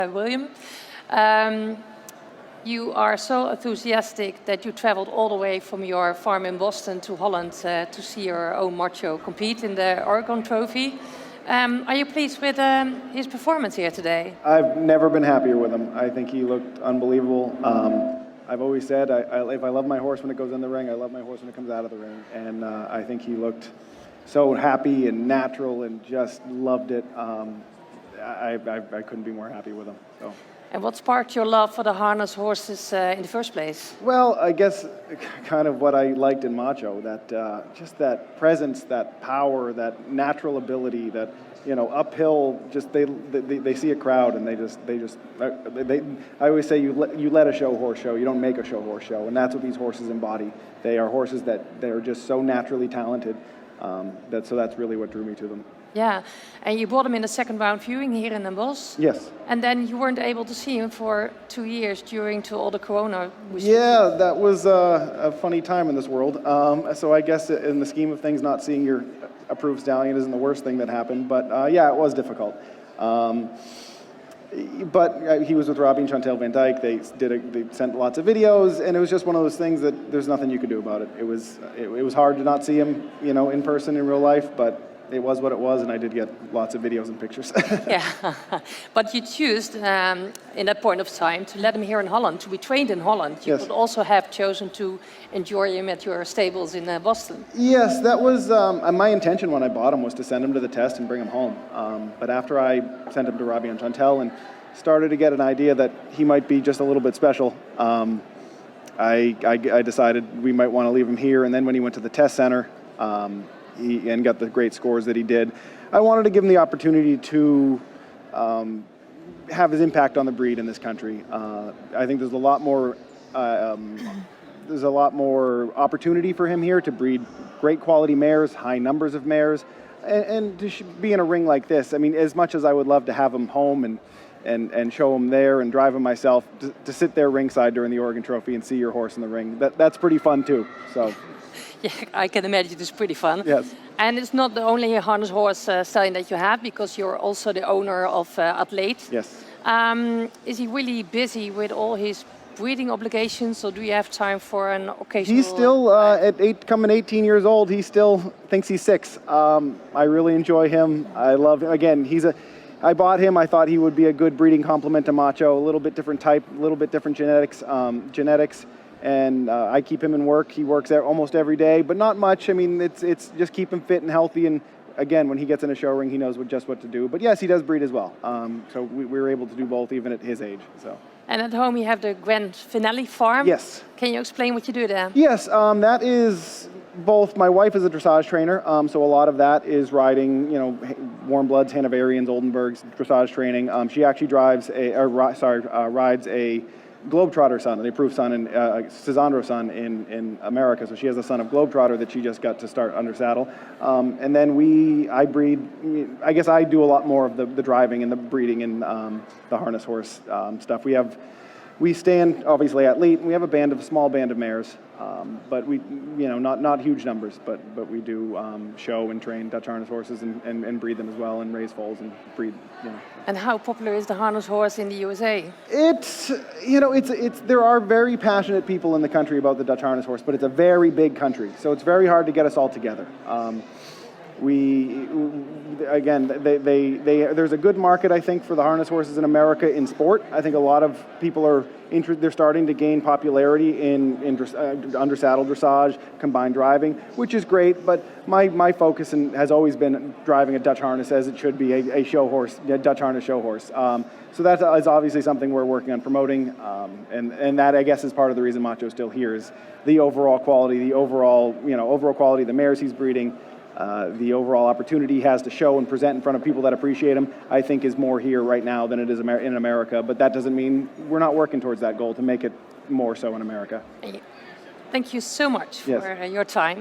William. You are so enthusiastic that you traveled all the way from your farm in Boston to Holland to see your own macho compete in the Oregon Trophy. Are you pleased with his performance here today? I've never been happier with him. I think he looked unbelievable. I've always said if I love my horse when it goes in the ring, I love my horse when it comes out of the ring. And I think he looked so happy and natural and just loved it. I couldn't be more happy with him. So. And what sparked your love for the harness horses in the first place? Well, I guess kind of what I liked in Macho, that just that presence, that power, that natural ability, that uphill. Just they see a crowd and I always say you let a show horse show. You don't make a show horse show, and that's what these horses embody. They are horses that they are just so naturally talented. So that's really what drew me to them. Yeah, and you bought him in the second round viewing here in Den Bosch. Yes. And then you weren't able to see him for 2 years due to all the corona restrictions. Yeah, that was a funny time in this world. So I guess in the scheme of things, not seeing your approved stallion isn't the worst thing that happened. But yeah, it was difficult. But he was with Robbie and Chantal Van Dyke. They sent lots of videos, and it was just one of those things that there's nothing you could do about it. It was hard to not see him, in person in real life, but it was what it was, and I did get lots of videos and pictures. Yeah, but you chose in that point of time to let him here in Holland, to be trained in Holland. You Yes. could also have chosen to enjoy him at your stables in Boston. Yes, that was my intention when I bought him, was to send him to the test and bring him home. But after I sent him to Robbie and Chantal and started to get an idea that he might be just a little bit special, I decided we might want to leave him here. And then when he went to the test center, and got the great scores that he did, I wanted to give him the opportunity to have his impact on the breed in this country. I think there's a lot more opportunity for him here to breed great quality mares, high numbers of mares, and to be in a ring like this. I mean, as much as I would love to have him home and show him there and drive him myself, to sit there ringside during the Oregon Trophy and see your horse in the ring, that's pretty fun too. So. Yeah, I can imagine it's pretty fun. Yes. And it's not the only harness horse stallion that you have, because you're also the owner of Atleet. Yes. Is he really busy with all his breeding obligations, or do you have time for an occasional... He's still, coming 18 years old, he still thinks he's 6. I really enjoy him. I love him. Again, I bought him, I thought he would be a good breeding complement to Macho, a little bit different type, a little bit different genetics. And I keep him in work. He works there almost every day, but not much. I mean, it's just keep him fit and healthy. And again, when he gets in a show ring, he knows just what to do. But yes, he does breed as well. So we were able to do both, even at his age. So. And at home, you have the Grand Finale farm. Yes. Can you explain what you do there? Yes, that is both. My wife is a dressage trainer, so a lot of that is riding, warm bloods, Hanoverians, Oldenburgs, dressage training. She actually rides a Globetrotter son, the approved son, and Cisandro son in America. So she has a son of Globetrotter that she just got to start under saddle. And then I breed. I guess I do a lot more of the driving and the breeding and the harness horse stuff. We stand obviously Atleet, and we have a small band of mares, but we, not huge numbers, but we do show and train Dutch harness horses and breed them as well, and raise foals and breed. And how popular is the harness horse in the USA? There are very passionate people in the country about the Dutch harness horse, but it's a very big country, so it's very hard to get us all together. There's a good market, I think, for the harness horses in America in sport. I think a lot of people they're starting to gain popularity in under saddle dressage, combined driving, which is great. But my focus has always been driving a Dutch harness as it should be, a show horse, a Dutch harness show horse. So that is obviously something we're working on promoting, and that, I guess, is part of the reason Macho's still here, is the overall quality, the overall quality of the mares he's breeding. The overall opportunity he has to show and present in front of people that appreciate him, I think, is more here right now than it is in America. But that doesn't mean we're not working towards that goal to make it more so in America. Thank you so much for your time.